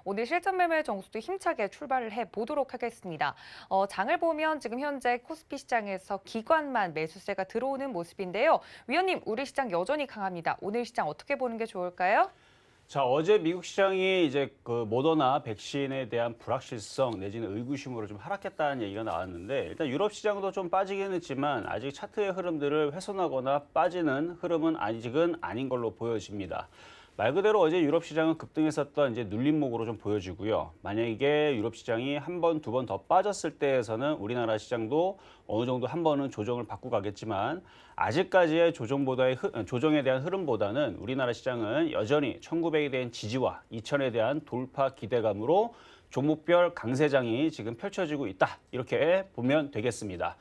오늘 실전 매매 정수도 힘차게 출발을 해보도록 하겠습니다. 장을 보면 지금 현재 코스피 시장에서 기관만 매수세가 들어오는 모습인데요. 위원님, 우리 시장 여전히 강합니다. 오늘 시장 어떻게 보는 게 좋을까요? 자, 어제 미국 시장이 이제 그 모더나 백신에 대한 불확실성 내지는 의구심으로 좀 하락했다는 얘기가 나왔는데 일단 유럽 시장도 좀 빠지긴 했지만 아직 차트의 흐름들을 훼손하거나 빠지는 흐름은 아직은 아닌 걸로 보여집니다. 말 그대로 어제 유럽 시장은 급등했었던 이제 눌림목으로 좀 보여지고요. 만약에 유럽 시장이 한 번, 두 번 더 빠졌을 때에서는 우리나라 시장도 어느 정도 한 번은 조정을 받고 가겠지만 아직까지의 조정에 대한 흐름보다는 우리나라 시장은 여전히 1900에 대한 지지와 2000에 대한 돌파 기대감으로 종목별 강세장이 지금 펼쳐지고 있다. 이렇게 보면 되겠습니다.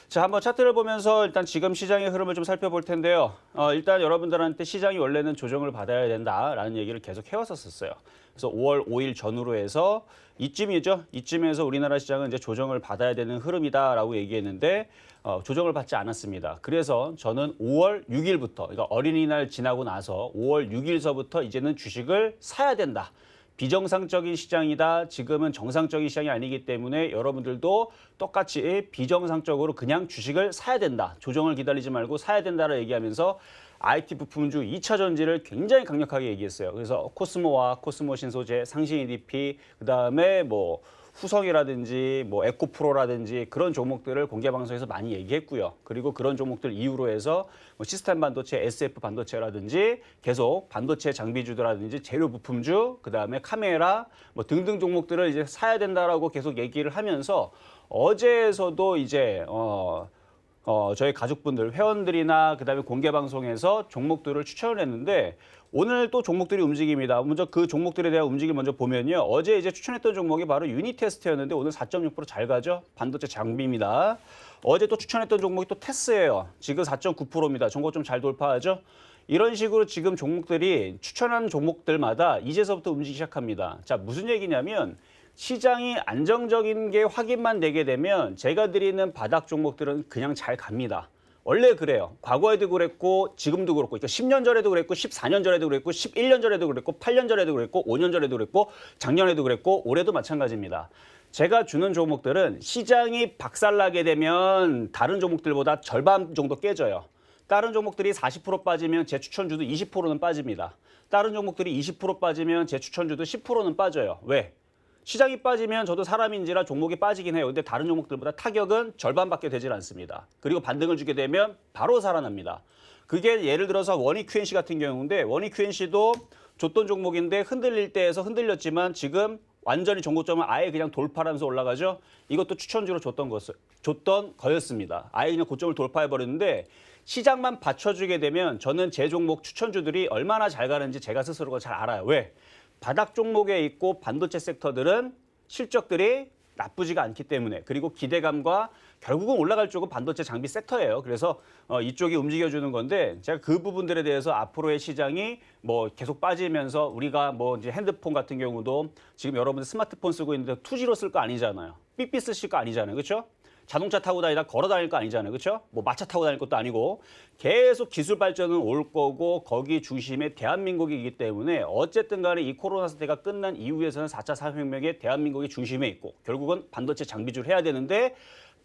자, 한번 차트를 보면서 일단 지금 시장의 흐름을 좀 살펴볼 텐데요. 일단 여러분들한테 시장이 원래는 조정을 받아야 된다라는 얘기를 계속 해왔었어요. 그래서 5월 5일 전후로 해서 이쯤이죠. 이쯤에서 우리나라 시장은 이제 조정을 받아야 되는 흐름이다라고 얘기했는데 조정을 받지 않았습니다. 그래서 저는 5월 6일부터, 그러니까 어린이날 지나고 나서 5월 6일서부터 이제는 주식을 사야 된다. 비정상적인 시장이다. 지금은 정상적인 시장이 아니기 때문에 여러분들도 똑같이 비정상적으로 그냥 주식을 사야 된다. 조정을 기다리지 말고 사야 된다라 얘기하면서 IT 부품주 2차 전지를 굉장히 강력하게 얘기했어요. 그래서 코스모와 코스모 신소재, 상신 EDP, 그다음에 뭐 후성이라든지 뭐 에코프로라든지 그런 종목들을 공개 방송에서 많이 얘기했고요. 그리고 그런 종목들 이후로 해서 뭐 시스템 반도체, SF 반도체라든지 계속 반도체 장비주들라든지 재료 부품주, 그다음에 카메라 뭐 등등 종목들을 이제 사야 된다라고 계속 얘기를 하면서 어제에서도 이제 저희 가족분들, 회원들이나 그다음에 공개 방송에서 종목들을 추천을 했는데 오늘 또 종목들이 움직입니다. 먼저 그 종목들에 대한 움직임 먼저 보면요. 어제 이제 추천했던 종목이 바로 유니테스트였는데 오늘 4.6% 잘 가죠? 반도체 장비입니다. 어제 또 추천했던 종목이 또 테스예요. 지금 4.9%입니다. 종목 좀 잘 돌파하죠? 이런 식으로 지금 종목들이 추천한 종목들마다 이제서부터 움직이기 시작합니다. 자, 무슨 얘기냐면 시장이 안정적인 게 확인만 되게 되면 제가 드리는 바닥 종목들은 그냥 잘 갑니다. 원래 그래요. 과거에도 그랬고 지금도 그렇고 그러니까 10년 전에도 그랬고 14년 전에도 그랬고 11년 전에도 그랬고 8년 전에도 그랬고 5년 전에도 그랬고 작년에도 그랬고 올해도 마찬가지입니다. 제가 주는 종목들은 시장이 박살나게 되면 다른 종목들보다 절반 정도 깨져요. 다른 종목들이 40% 빠지면 제 추천주도 20%는 빠집니다. 다른 종목들이 20% 빠지면 제 추천주도 10%는 빠져요. 왜? 시장이 빠지면 저도 사람인지라 종목이 빠지긴 해요. 근데 다른 종목들보다 타격은 절반밖에 되질 않습니다. 그리고 반등을 주게 되면 바로 살아납니다. 그게 예를 들어서 원익 QNC 같은 경우인데 원익 QNC도 줬던 종목인데 흔들릴 때에서 흔들렸지만 지금 완전히 전고점을 아예 그냥 돌파하면서 올라가죠. 이것도 추천주로 줬던 거였습니다. 아예 그냥 고점을 돌파해버렸는데 시장만 받쳐주게 되면 저는 제 종목 추천주들이 얼마나 잘 가는지 제가 스스로가 잘 알아요. 왜? 바닥 종목에 있고 반도체 섹터들은 실적들이 나쁘지가 않기 때문에 그리고 기대감과 결국은 올라갈 쪽은 반도체 장비 섹터예요. 그래서 이쪽이 움직여주는 건데 제가 그 부분들에 대해서 앞으로의 시장이 뭐 계속 빠지면서 우리가 뭐 이제 핸드폰 같은 경우도 지금 여러분들 스마트폰 쓰고 있는데 2G로 쓸 거 아니잖아요. 삐삐 쓰실 거 아니잖아요. 그렇죠? 자동차 타고 다니다 걸어 다닐 거 아니잖아요. 그렇죠? 뭐 마차 타고 다닐 것도 아니고 계속 기술 발전은 올 거고 거기 중심에 대한민국이기 때문에 어쨌든 간에 이 코로나 사태가 끝난 이후에서는 4차 산업혁명의 대한민국이 중심에 있고 결국은 반도체 장비주를 해야 되는데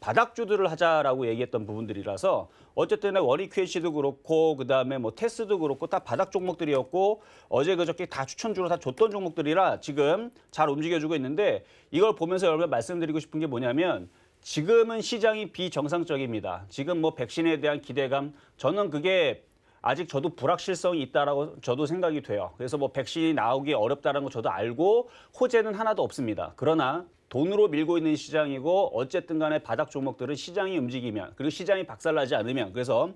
바닥주들을 하자라고 얘기했던 부분들이라서 어쨌든 원익 QNC도 그렇고 그다음에 뭐 테스도 그렇고 다 바닥 종목들이었고 어제 그저께 다 추천주로 다 줬던 종목들이라 지금 잘 움직여주고 있는데 이걸 보면서 여러분 말씀드리고 싶은 게 뭐냐면 지금은 시장이 비정상적입니다. 지금 뭐 백신에 대한 기대감, 저는 그게 아직 저도 불확실성이 있다라고 저도 생각이 돼요. 그래서 뭐 백신이 나오기 어렵다는 거 저도 알고 호재는 하나도 없습니다. 그러나 돈으로 밀고 있는 시장이고 어쨌든 간에 바닥 종목들은 시장이 움직이면 그리고 시장이 박살나지 않으면 그래서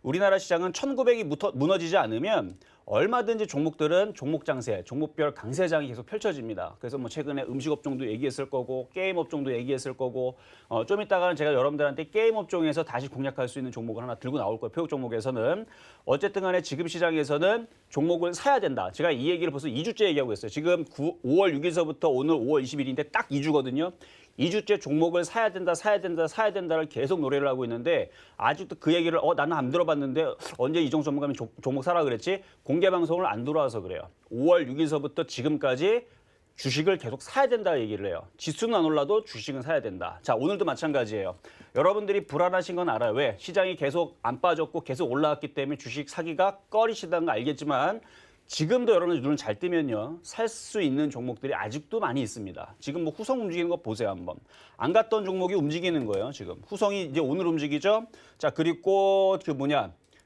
우리나라 시장은 1900이 무너지지 않으면 얼마든지 종목들은 종목 장세, 종목별 강세장이 계속 펼쳐집니다. 그래서 뭐 최근에 음식 업종도 얘기했을 거고 게임 업종도 얘기했을 거고 좀 이따가는 제가 여러분들한테 게임 업종에서 다시 공략할 수 있는 종목을 하나 들고 나올 거예요. 표적 종목에서는. 어쨌든 간에 지금 시장에서는 종목을 사야 된다. 제가 이 얘기를 벌써 2주째 얘기하고 있어요. 지금 5월 6일서부터 오늘 5월 20일인데 딱 2주거든요. 2주째 종목을 사야 된다, 사야 된다, 사야 된다를 계속 노래를 하고 있는데 아직도 그 얘기를 나는 안 들어봤는데 언제 이종 전문가님 종목 사라 그랬지? 공개 방송을 안 들어와서 그래요. 5월 6일서부터 지금까지 주식을 계속 사야 된다 얘기를 해요. 지수는 안 올라도 주식은 사야 된다. 자, 오늘도 마찬가지예요. 여러분들이 불안하신 건 알아요. 왜? 시장이 계속 안 빠졌고 계속 올라왔기 때문에 주식 사기가 꺼리시다는 거 알겠지만 지금도 여러분들 눈을 잘 뜨면요. 살 수 있는 종목들이 아직도 많이 있습니다. 지금 뭐 후성 움직이는 거 보세요, 한번. 안 갔던 종목이 움직이는 거예요, 지금. 후성이 이제 오늘 움직이죠. 자, 그리고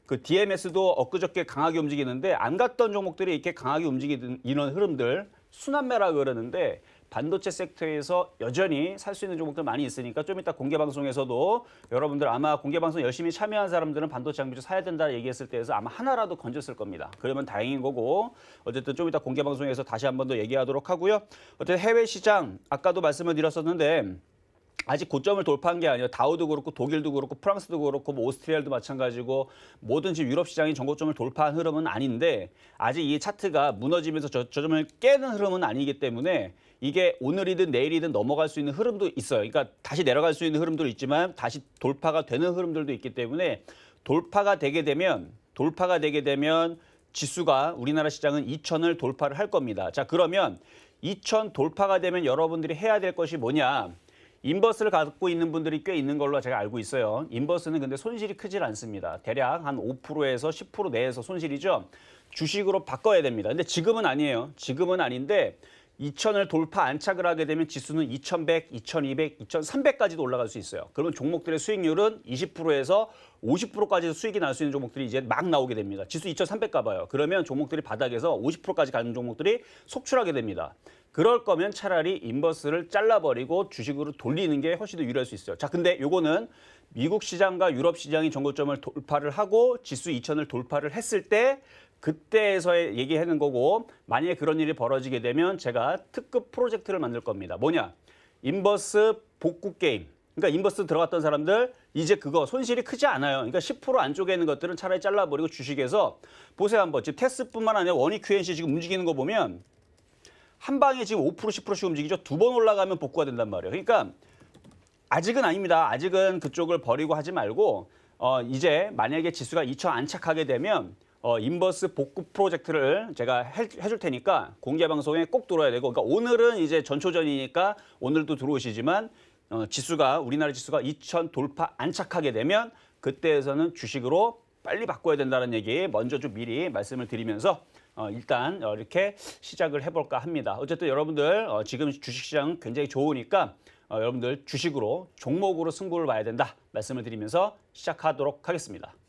그 DMS도 엊그저께 강하게 움직이는데 안 갔던 종목들이 이렇게 강하게 움직이는 이런 흐름들 순환매라고 그러는데 반도체 섹터에서 여전히 살 수 있는 종목들 많이 있으니까 좀 이따 공개 방송에서도 여러분들 아마 공개 방송 열심히 참여한 사람들은 반도체 장비주 사야 된다 얘기했을 때에서 아마 하나라도 건졌을 겁니다. 그러면 다행인 거고 어쨌든 좀 이따 공개 방송에서 다시 한 번 더 얘기하도록 하고요. 어쨌든 해외 시장 아까도 말씀을 드렸었는데 아직 고점을 돌파한 게 아니라 다우도 그렇고 독일도 그렇고 프랑스도 그렇고 뭐 오스트리아도 마찬가지고 모든 지금 유럽 시장이 전고점을 돌파한 흐름은 아닌데 아직 이 차트가 무너지면서 저 점을 깨는 흐름은 아니기 때문에 이게 오늘이든 내일이든 넘어갈 수 있는 흐름도 있어요. 그러니까 다시 내려갈 수 있는 흐름도 있지만 다시 돌파가 되는 흐름들도 있기 때문에 돌파가 되게 되면 지수가 우리나라 시장은 2,000을 돌파를 할 겁니다. 자, 그러면 2,000 돌파가 되면 여러분들이 해야 될 것이 뭐냐? 인버스를 갖고 있는 분들이 꽤 있는 걸로 제가 알고 있어요. 인버스는 근데 손실이 크질 않습니다. 대략 한 5%에서 10% 내에서 손실이죠. 주식으로 바꿔야 됩니다. 근데 지금은 아니에요. 지금은 아닌데 2,000을 돌파 안착을 하게 되면 지수는 2,100, 2,200, 2,300까지도 올라갈 수 있어요. 그러면 종목들의 수익률은 20%에서 50%까지 수익이 날 수 있는 종목들이 이제 막 나오게 됩니다. 지수 2,300 가봐요. 그러면 종목들이 바닥에서 50%까지 가는 종목들이 속출하게 됩니다. 그럴 거면 차라리 인버스를 잘라버리고 주식으로 돌리는 게 훨씬 더 유리할 수 있어요. 자, 근데 요거는 미국 시장과 유럽 시장이 전고점을 돌파를 하고 지수 2,000을 돌파를 했을 때 그때에서 얘기하는 거고 만약에 그런 일이 벌어지게 되면 제가 특급 프로젝트를 만들 겁니다. 뭐냐? 인버스 복구 게임. 그러니까 인버스 들어갔던 사람들 이제 그거 손실이 크지 않아요. 그러니까 10% 안쪽에 있는 것들은 차라리 잘라버리고 주식에서 보세요 한번. 지금 테스뿐만 아니라 원익 QNC 지금 움직이는 거 보면 한 방에 지금 5% 10%씩 움직이죠. 두 번 올라가면 복구가 된단 말이에요. 그러니까 아직은 아닙니다. 아직은 그쪽을 버리고 하지 말고 이제 만약에 지수가 2,000 안착하게 되면 인버스 복구 프로젝트를 제가 해줄 테니까 공개 방송에 꼭 들어야 되고 그러니까 오늘은 이제 전초전이니까 오늘도 들어오시지만 우리나라 지수가 2,000 돌파 안착하게 되면 그때에서는 주식으로 빨리 바꿔야 된다는 얘기 먼저 좀 미리 말씀을 드리면서 일단 이렇게 시작을 해볼까 합니다. 어쨌든 여러분들 지금 주식시장은 굉장히 좋으니까 여러분들 주식으로 종목으로 승부를 봐야 된다 말씀을 드리면서 시작하도록 하겠습니다.